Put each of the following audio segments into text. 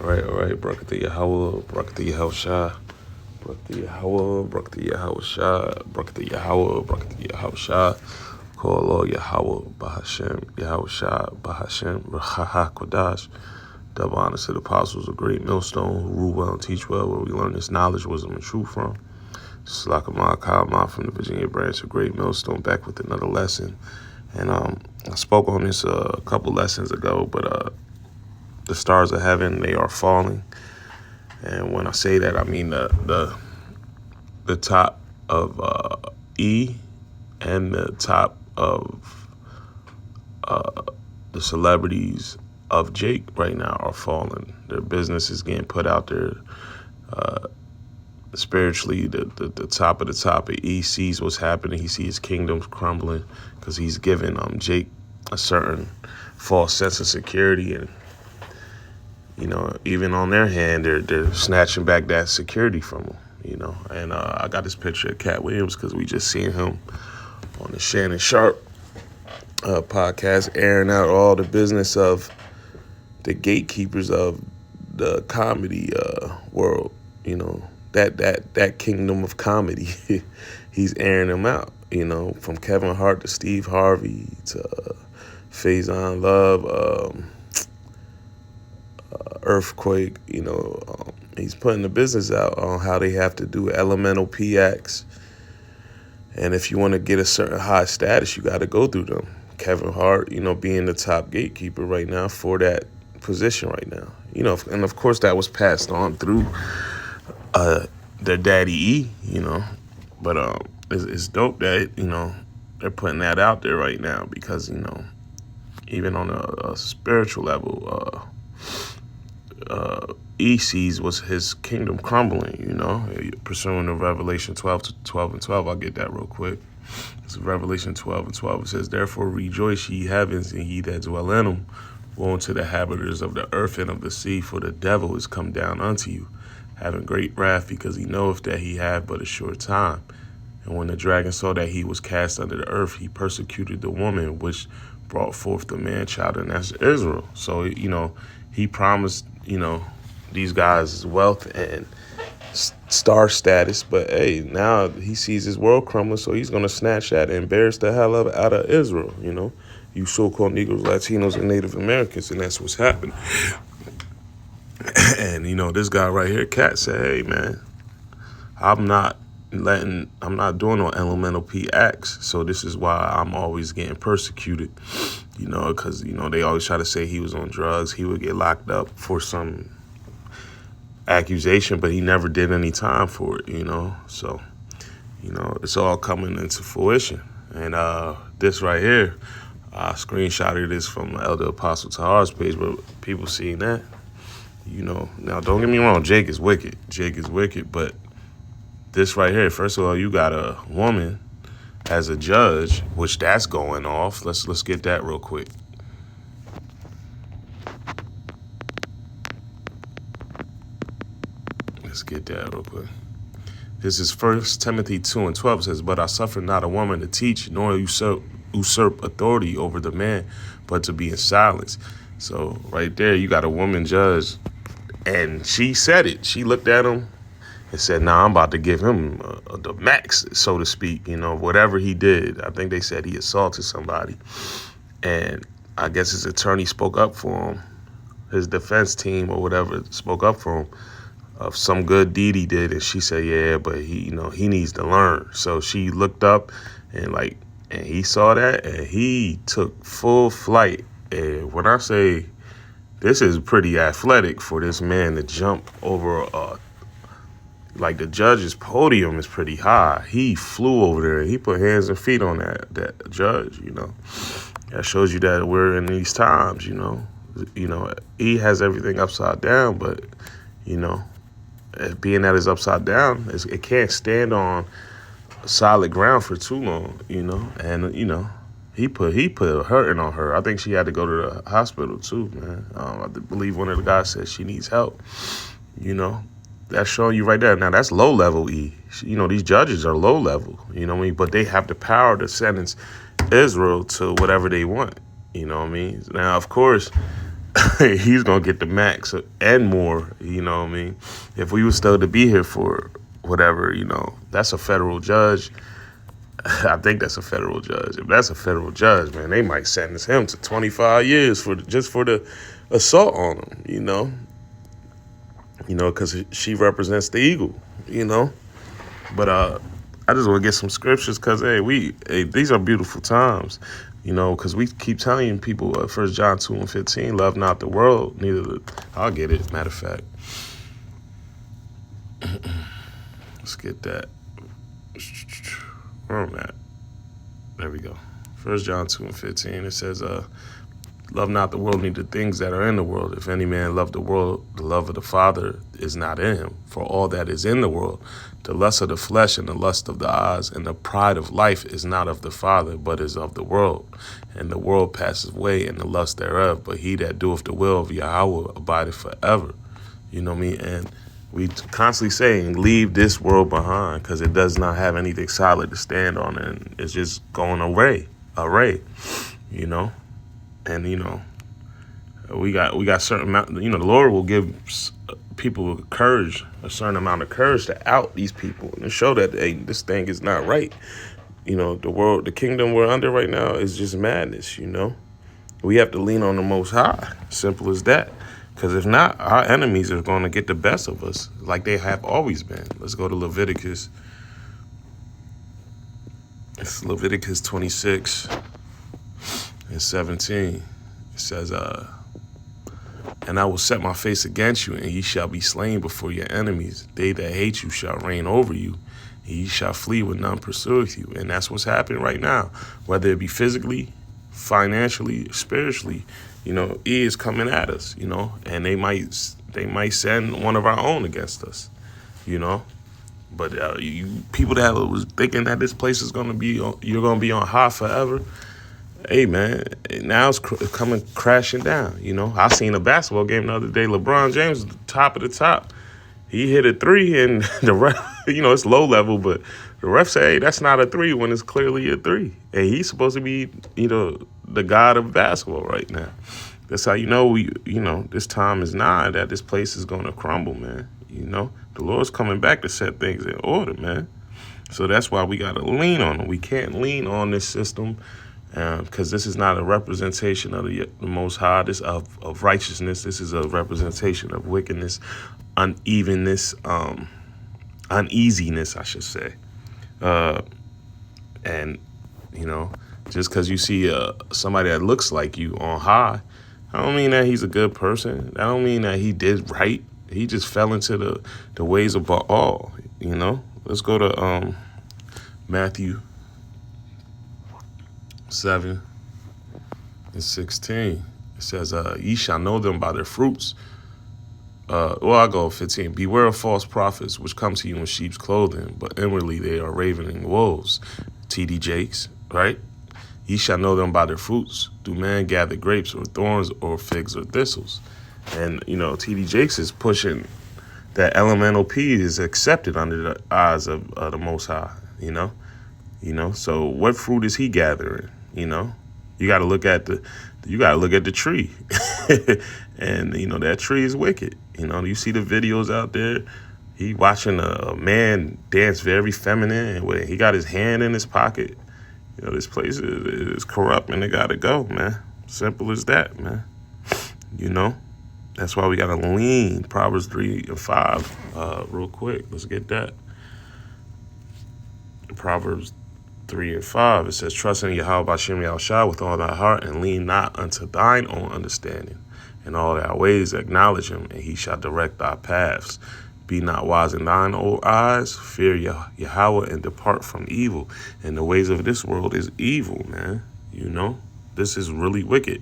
All right. Barakatah Yahweh, Barakatah Yahushua, Barakatah Yahweh, Barakatah Yahushua, Barakatah Yahweh, Barakatah Yahushua. Call Lord Yahweh, Bahashem, Yahushua, Bahashem, Rachaha Kodash. Double honor to the apostles of Great Millstone who rule well and teach well, where we learn this knowledge, wisdom, and truth from. Slakamal Kalma from the Virginia branch of Great Millstone, back with another lesson. And I spoke on this a couple lessons ago, but the stars of heaven, they are falling. And when I say that, I mean the top of E and the top of the celebrities of Jake right now are falling. Their business is getting put out there. Spiritually, the top of the top of E sees what's happening. He sees his kingdoms crumbling because he's given Jake a certain false sense of security. And, you know, even on their hand, they're snatching back that security from him, you know. And I got this picture of Cat Williams because we just seen him on the Shannon Sharp podcast airing out all the business of the gatekeepers of the comedy world, you know. That kingdom of comedy, he's airing them out, you know, from Kevin Hart to Steve Harvey to Faison Love, Earthquake, you know. He's putting the business out on how they have to do elemental PX. And if you want to get a certain high status, you got to go through them. Kevin Hart, you know, being the top gatekeeper right now for that position right now. You know, and of course that was passed on through their daddy E, you know, but it's dope that, you know, they're putting that out there right now because, you know, even on a spiritual level, E sees was his kingdom crumbling, you know, pursuing the Revelation 12:12. I'll get that real quick. It's Revelation 12:12. It says, "Therefore rejoice, ye heavens, and ye that dwell in them. Woe unto the inhabitants of the earth and of the sea, for the devil is come down unto you, having great wrath, because he knoweth that he hath but a short time. And when the dragon saw that he was cast under the earth, he persecuted the woman which brought forth the man-child, and that's Israel." So, you know, he promised, you know, these guys wealth and star status, but hey, now he sees his world crumbling, so he's going to snatch that and embarrass the hell out of Israel, you know, you so-called Negroes, Latinos, and Native Americans, and that's what's happening. And, you know, this guy right here, Cat, said, hey, man, I'm not doing no elemental PX, so this is why I'm always getting persecuted, you know, because, you know, they always try to say he was on drugs. He would get locked up for some accusation, but he never did any time for it, you know. So, you know, it's all coming into fruition. And this right here, I screenshotted this from Elder Apostle Tahar's page, but people seeing that, you know. Now, don't get me wrong, Jake is wicked, but this right here, first of all, you got a woman as a judge, which that's going off. Let's get that real quick. Let's get that real quick. This is 1 Timothy 2:12. It says, "But I suffer not a woman to teach, nor usurp authority over the man, but to be in silence." So right there, you got a woman judge, and she said it. She looked at him and said, "Nah, I'm about to give him the max, so to speak, you know, whatever he did." I think they said he assaulted somebody, and I guess his attorney spoke up for him. His defense team or whatever spoke up for him of some good deed he did, and she said, "Yeah, but he, you know, he needs to learn." So she looked up and he saw that, and he took full flight. And when I say this is pretty athletic for this man to jump over like the judge's podium is pretty high. He flew over there. He put hands and feet on that judge, you know. That shows you that we're in these times, you know. You know, he has everything upside down, but, you know, being that it's upside down, it can't stand on solid ground for too long, you know. And, you know, he put hurting on her. I think she had to go to the hospital too, man. I believe one of the guys said she needs help, you know. That's showing you right there. Now, that's low-level E. You know, these judges are low-level, you know what I mean? But they have the power to sentence Israel to whatever they want, you know what I mean? Now, of course, he's gonna get the max and more. You know what I mean? If we were still to be here for whatever, that's a federal judge. I think that's a federal judge. If that's a federal judge, man, they might sentence him to 25 years for the assault on him. Because she represents the eagle. But I just want to get some scriptures because these are beautiful times. Because we keep telling people, 1 John 2:15, love not the world, I'll get it, matter of fact. Let's get that. Where am I at? There we go. 1 John 2:15, it says, love not the world, neither the things that are in the world. If any man love the world, the love of the Father is not in him. For all that is in the world, the lust of the flesh and the lust of the eyes and the pride of life is not of the Father, but is of the world. And the world passes away and the lust thereof. But he that doeth the will of Yahweh abideth forever. You know what I mean? And we constantly saying, leave this world behind because it does not have anything solid to stand on. And it's just going array. And, we got certain amount, the Lord will give people courage, a certain amount of courage to out these people and show that, hey, this thing is not right. The kingdom we're under right now is just madness, We have to lean on the Most High. Simple as that. Because if not, our enemies are going to get the best of us like they have always been. Let's go to Leviticus. It's Leviticus 26:17. It says, and I will set my face against you, and ye shall be slain before your enemies. They that hate you shall reign over you, and ye shall flee when none pursueth you. And that's what's happening right now, whether it be physically, financially, spiritually. He is coming at us, and they might send one of our own against us, But people that was thinking that this place is going to be, you're going to be on high forever. Hey, man, now it's coming crashing down, I seen a basketball game the other day. LeBron James, top of the top. He hit a three, and the ref, it's low level, but the ref say, hey, that's not a three when it's clearly a three. And he's supposed to be, the god of basketball right now. That's how this time is nigh, that this place is going to crumble, man. The Lord's coming back to set things in order, man. So that's why we got to lean on him. We can't lean on this system because this is not a representation of the Most High, this of righteousness. This is a representation of wickedness, unevenness, uneasiness, I should say. And, just because you see somebody that looks like you on high, I don't mean that he's a good person. I don't mean that he did right. He just fell into the ways of Baal, Let's go to Matthew 7:16. It says, ye shall know them by their fruits. I'll go 15. Beware of false prophets, which come to you in sheep's clothing, but inwardly they are ravening wolves. T.D. Jakes, right? Ye shall know them by their fruits. Do man gather grapes or thorns or figs or thistles? And, T.D. Jakes is pushing that elemental P is accepted under the eyes of the Most High, So what fruit is he gathering, You got to look at the tree. And, that tree is wicked. You see the videos out there. He watching a man dance very feminine, and he got his hand in his pocket. This place is corrupt, and they got to go, man. Simple as that, man. That's why we got to lean. Proverbs 3:5, real quick. Let's get that. Proverbs 3:5, it says, trust in Yahweh B'Shem Yahushua with all thy heart, and lean not unto thine own understanding. In all thy ways acknowledge him, and he shall direct thy paths. Be not wise in thine own eyes. Fear Yahweh and depart from evil. And the ways of this world is evil, man. This is really wicked.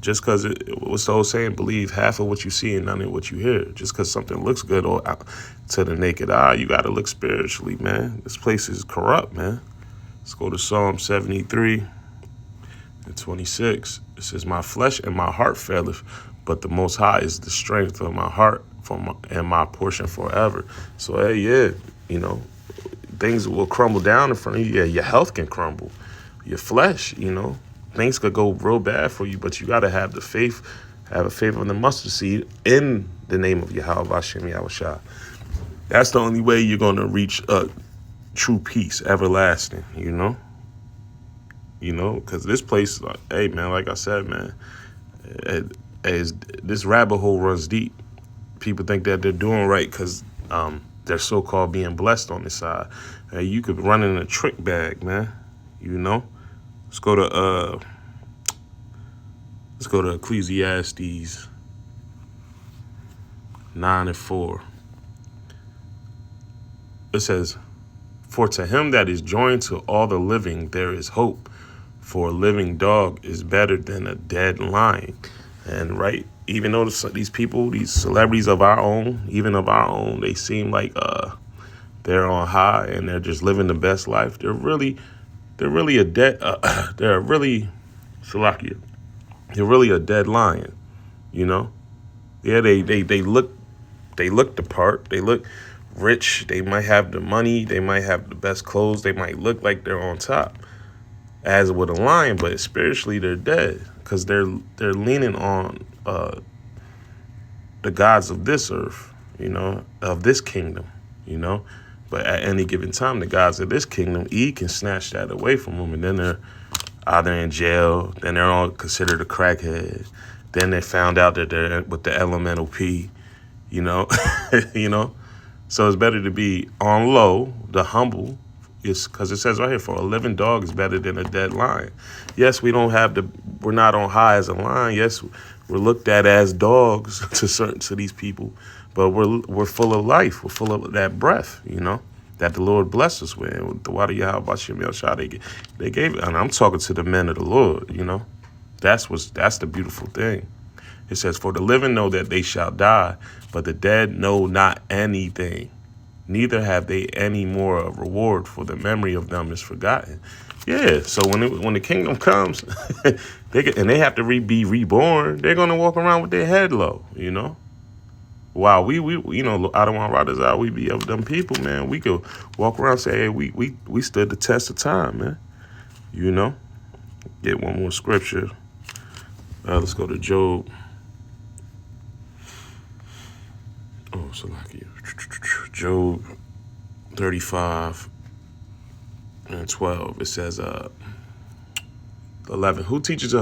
Just because what's the old saying, believe half of what you see and none of what you hear. Just because something looks good to the naked eye, you got to look spiritually, man. This place is corrupt, man. Let's go to Psalm 73:26. It says, my flesh and my heart faileth, but the Most High is the strength of my heart and my portion forever. So, hey, things will crumble down in front of you. Yeah, your health can crumble. Your flesh, things could go real bad for you, but you got to have the faith, have a faith of the mustard seed in the name of Yahweh Hashem Yahushua. That's the only way you're going to reach true peace, everlasting, you know? You know, because this place, hey, man, like I said, man, this rabbit hole runs deep. People think that they're doing right because they're so-called being blessed on this side. You could run in a trick bag, man, you know? Let's go to Ecclesiastes 9:4. It says, "For to him that is joined to all the living there is hope. For a living dog is better than a dead lion." And right, even though these people, these celebrities of our own, even of our own, they seem like they're on high and they're just living the best life. They're really a dead. They're really Salakia. They're really a dead lion, you know. Yeah, they look the part. They look rich. They might have the money. They might have the best clothes. They might look like they're on top, as with a lion, but spiritually they're dead because they're leaning on the gods of this earth, you know, of this kingdom, you know. But at any given time, the gods of this kingdom, can snatch that away from them, and then they're either in jail, then they're all considered a crackhead, then they found out that they're with the elemental P, you know, you know. So it's better to be on low, the humble, is because it says right here, for a living dog is better than a dead lion. Yes, we're not on high as a lion. Yes, we're looked at as dogs to these people, but we're full of life. We're full of that breath, you know, that the Lord blessed us with the water Yahweh Shemel Shah. They gave it, and I'm talking to the men of the Lord, you know. That's the beautiful thing. It says, for the living know that they shall die, but the dead know not anything. Neither have they any more a reward, for the memory of them is forgotten. Yeah, so when the kingdom comes, they have to be reborn, they're going to walk around with their head low, you know. Wow, we you know, I don't want riders out. We be of them people, man. We could walk around and say, hey, we stood the test of time, man. You know. Get one more scripture. Let's go to Job. Oh, Salakia. Job 35:12. It says, 11. Who teaches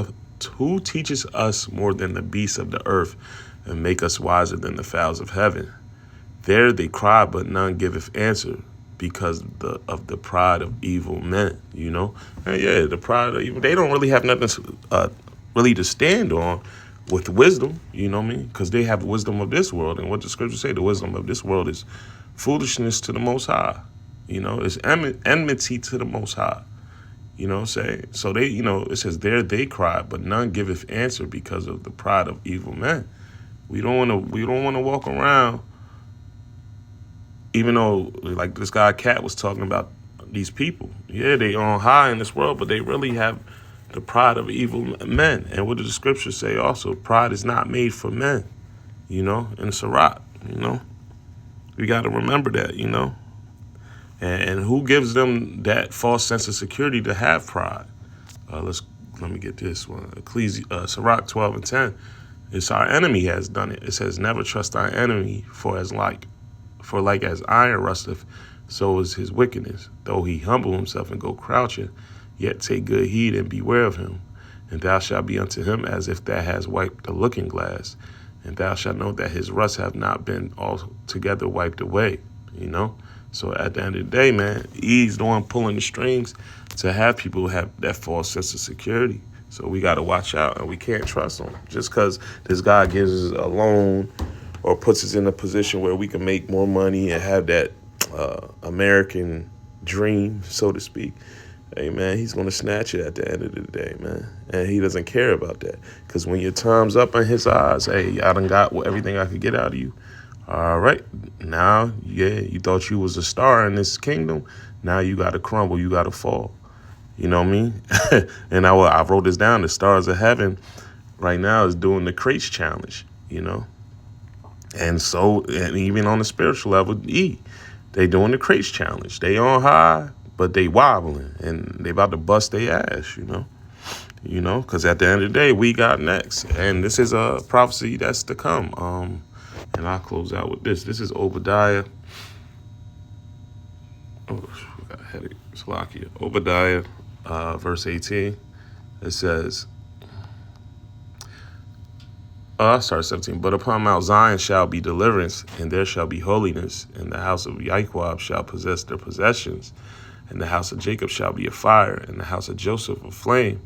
us more than the beasts of the earth, and make us wiser than the fowls of heaven? There they cry, but none giveth answer, because of the pride of evil men, you know? And yeah, the pride of evil, they don't really have nothing really to stand on with wisdom, you know what I mean? Because they have wisdom of this world, and what the scriptures say, the wisdom of this world is foolishness to the Most High, you know? It's enmity to the Most High, you know what I'm saying? So they, you know, it says, there they cry, but none giveth answer, because of the pride of evil men. We don't want to walk around, even though, like this guy Cat was talking about these people. Yeah, they on high in this world, but they really have the pride of evil men. And what did the scriptures say also? Pride is not made for men, you know, in Sirach, you know. We got to remember that, you know. And who gives them that false sense of security to have pride? Let me get this one. Sirach 12:10. It's our enemy has done it. It says, never trust thy enemy, for like as iron rusteth, so is his wickedness. Though he humble himself and go crouching, yet take good heed and beware of him. And thou shalt be unto him as if thou hast wiped a looking glass. And thou shalt know that his rust have not been altogether wiped away, you know? So at the end of the day, man, he's the one pulling the strings to have people have that false sense of security. So we got to watch out, and we can't trust him. Just because this guy gives us a loan or puts us in a position where we can make more money and have that American dream, so to speak, hey, man, he's going to snatch it at the end of the day, man. And he doesn't care about that. Because when your time's up in his eyes, hey, I done got everything I could get out of you. All right. Now, yeah, you thought you was a star in this kingdom. Now you got to crumble. You got to fall. You know what I mean? And I wrote this down. The Stars of Heaven right now is doing the Crates Challenge, you know. And even on the spiritual level, they doing the Crates Challenge. They on high, but they wobbling, and they about to bust their ass, you know. You know, because at the end of the day, we got next. And this is a prophecy that's to come. And I'll close out with this. This is Obadiah. Oh, I got a headache. Salakia. Obadiah, verse 18. It says, sorry, 17. But upon Mount Zion shall be deliverance, and there shall be holiness, and the house of Yaquab shall possess their possessions, and the house of Jacob shall be a fire, and the house of Joseph a flame,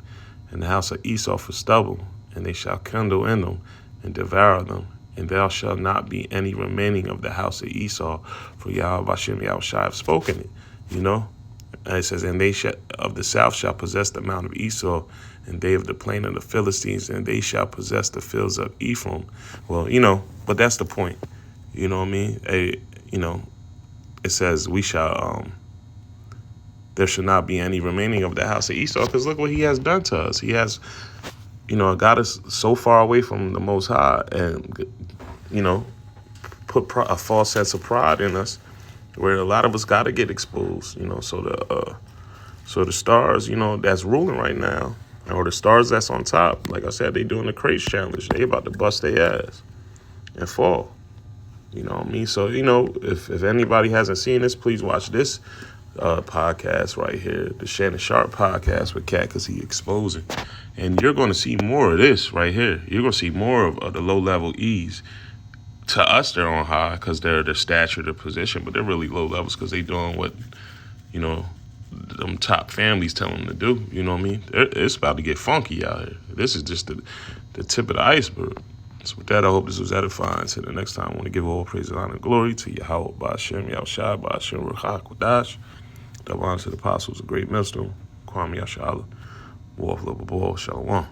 and the house of Esau for stubble, and they shall kindle in them and devour them, and there shall not be any remaining of the house of Esau, for Yahweh Hashem Yahushua have spoken it. You know, and it says, and they of the south shall possess the mount of Esau, and they of the plain of the Philistines, and they shall possess the fields of Ephraim. Well, you know, but that's the point. You know what I mean? You know, it says we shall. There should not be any remaining of the house of Esau, because look what he has done to us. He has, you know, got us so far away from the Most High, and you know, put a false sense of pride in us, where a lot of us got to get exposed. You know, so the stars, you know, that's ruling right now, or the stars that's on top, like I said, they doing the craze challenge. They about to bust their ass and fall. You know what I mean? So, you know, if anybody hasn't seen this, please watch this podcast right here, the Shannon Sharp podcast with Cat, because he exposing. And you're going to see more of this right here. You're going to see more of the low-level E's. To us, they're on high because they're their stature, their position, but they're really low levels because they doing what, you know, them top families tell them to do. You know what I mean? It's about to get funky out here. This is just the tip of the iceberg. So with that, I hope this was edifying. Till the next time, I want to give all praise and honor and glory to Yahweh, Ba'ashem, Yahushua, Ba'ashem, Ruach HaKodesh. Double honor to the apostles, a great millstone. Kwame Yashala. War of Shalom.